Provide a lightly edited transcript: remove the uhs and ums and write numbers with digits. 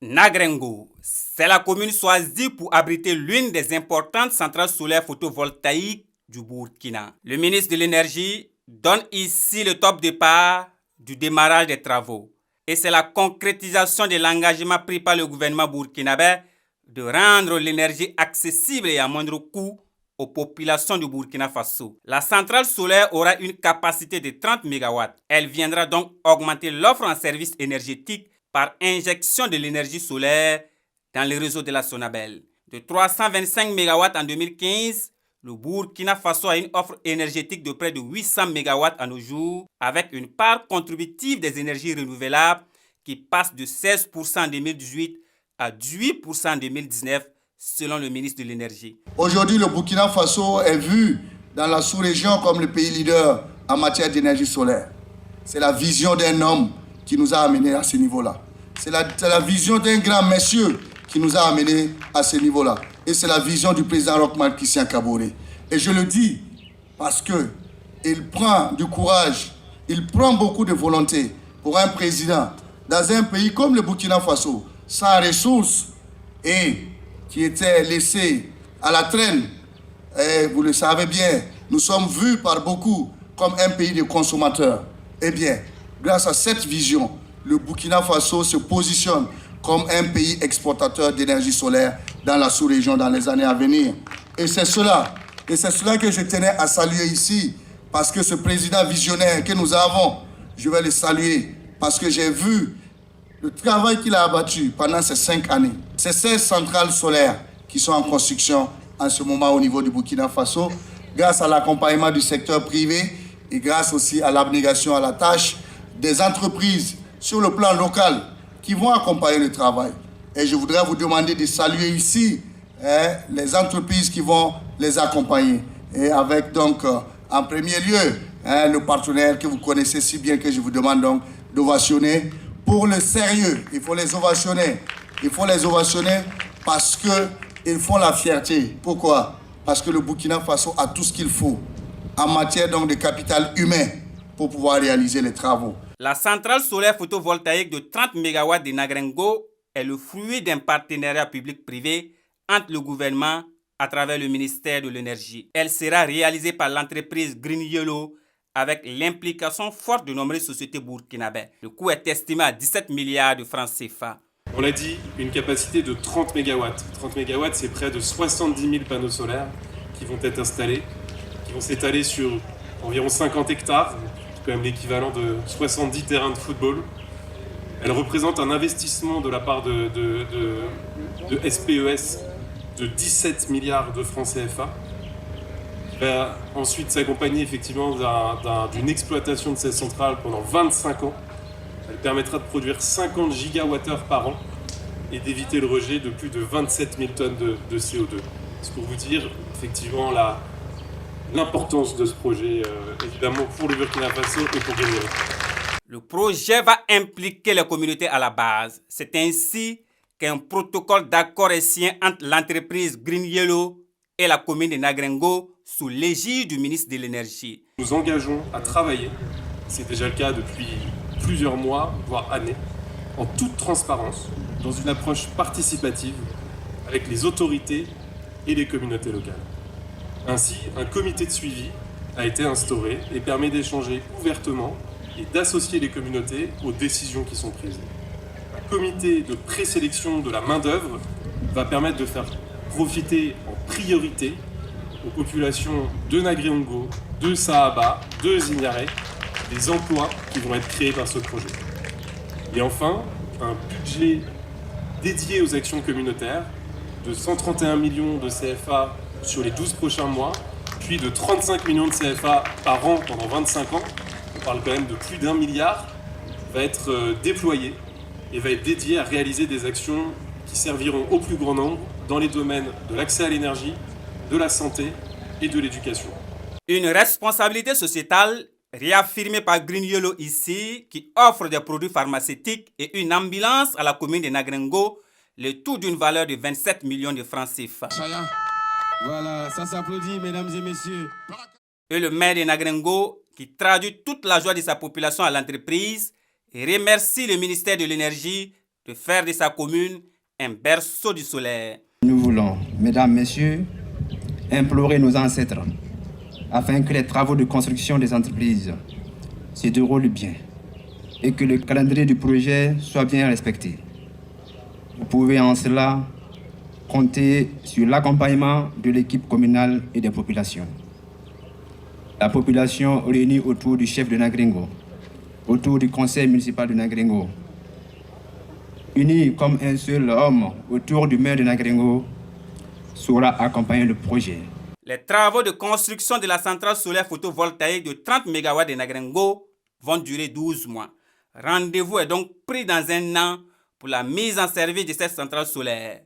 Nagrengo, c'est la commune choisie pour abriter l'une des importantes centrales solaires photovoltaïques du Burkina. Le ministre de l'Énergie donne ici le top départ du démarrage des travaux. Et c'est la concrétisation de l'engagement pris par le gouvernement burkinabé de rendre l'énergie accessible et à moindre coût aux populations du Burkina Faso. La centrale solaire aura une capacité de 30 MW. Elle viendra donc augmenter l'offre en services énergétiques par injection de l'énergie solaire dans le réseau de la Sonabel. De 325 MW en 2015, le Burkina Faso a une offre énergétique de près de 800 MW à nos jours, avec une part contributive des énergies renouvelables qui passe de 16% en 2018 à 18% en 2019, selon le ministre de l'Énergie. Aujourd'hui, le Burkina Faso est vu dans la sous-région comme le pays leader en matière d'énergie solaire. C'est la vision d'un homme qui nous a amenés à ce niveau-là. C'est la vision d'un grand monsieur qui nous a amenés à ce niveau-là. Et c'est la vision du président Roch-Marc Christian Kaboré. Et je le dis parce qu'il prend du courage, il prend beaucoup de volonté pour un président dans un pays comme le Burkina Faso, sans ressources et qui était laissé à la traîne. Et vous le savez bien, nous sommes vus par beaucoup comme un pays de consommateurs. Eh bien, grâce à cette vision, le Burkina Faso se positionne comme un pays exportateur d'énergie solaire dans la sous-région dans les années à venir. Et c'est cela que je tenais à saluer ici, parce que ce président visionnaire que nous avons, je vais le saluer, parce que j'ai vu le travail qu'il a abattu pendant ces 5 années. C'est ces centrales solaires qui sont en construction en ce moment au niveau du Burkina Faso, grâce à l'accompagnement du secteur privé et grâce aussi à l'abnégation à la tâche des entreprises sur le plan local qui vont accompagner le travail. Et je voudrais vous demander de saluer ici les entreprises qui vont les accompagner. Et avec donc en premier lieu le partenaire que vous connaissez si bien, que je vous demande donc d'ovationner pour le sérieux. Il faut les ovationner. Il faut les ovationner parce qu'ils font la fierté. Pourquoi? Parce que le Burkina Faso a tout ce qu'il faut en matière donc de capital humain pour pouvoir réaliser les travaux. La centrale solaire photovoltaïque de 30 MW de Nagrengo est le fruit d'un partenariat public-privé entre le gouvernement à travers le ministère de l'Énergie. Elle sera réalisée par l'entreprise Green Yellow avec l'implication forte de nombreuses sociétés burkinabées. Le coût est estimé à 17 milliards de francs CFA. On l'a dit, une capacité de 30 MW. 30 MW, c'est près de 70 000 panneaux solaires qui vont être installés, qui vont s'étaler sur environ 50 hectares, quand même l'équivalent de 70 terrains de football. Elle représente un investissement de la part de SPES de 17 milliards de francs CFA, qui va ensuite s'accompagner effectivement d'une exploitation de ces centrales pendant 25 ans. Elle permettra de produire 50 gigawattheures par an et d'éviter le rejet de plus de 27 000 tonnes de CO2. C'est pour vous dire effectivement l'importance de ce projet, évidemment, pour le Burkina Faso et pour Green Yellow. Le projet va impliquer les communautés à la base. C'est ainsi qu'un protocole d'accord est signé entre l'entreprise Green Yellow et la commune de Nagrengo sous l'égide du ministre de l'Énergie. Nous engageons à travailler, c'est déjà le cas depuis plusieurs mois, voire années, en toute transparence, dans une approche participative avec les autorités et les communautés locales. Ainsi, un comité de suivi a été instauré et permet d'échanger ouvertement et d'associer les communautés aux décisions qui sont prises. Un comité de présélection de la main-d'œuvre va permettre de faire profiter en priorité aux populations de Nagrengo, de Sahaba, de Zignaré, des emplois qui vont être créés par ce projet. Et enfin, un budget dédié aux actions communautaires de 131 millions de CFA sur les 12 prochains mois, puis de 35 millions de CFA par an pendant 25 ans, on parle quand même de plus d'1 milliard, va être déployé et va être dédié à réaliser des actions qui serviront au plus grand nombre dans les domaines de l'accès à l'énergie, de la santé et de l'éducation. Une responsabilité sociétale réaffirmée par Green Yellow ici, qui offre des produits pharmaceutiques et une ambulance à la commune de Nagrengo, le tout d'une valeur de 27 millions de francs CFA. Voilà, ça s'applaudit, mesdames et messieurs. Et le maire de Nagrengo, qui traduit toute la joie de sa population à l'entreprise, remercie le ministère de l'Énergie de faire de sa commune un berceau du solaire. Nous voulons, mesdames, messieurs, implorer nos ancêtres afin que les travaux de construction des entreprises se déroulent bien et que le calendrier du projet soit bien respecté. Vous pouvez en cela compter sur l'accompagnement de l'équipe communale et des populations. La population réunie autour du chef de Nagringo, autour du conseil municipal de Nagringo, unis comme un seul homme autour du maire de Nagringo, saura accompagner le projet. Les travaux de construction de la centrale solaire photovoltaïque de 30 MW de Nagringo vont durer 12 mois. Rendez-vous est donc pris dans un an pour la mise en service de cette centrale solaire.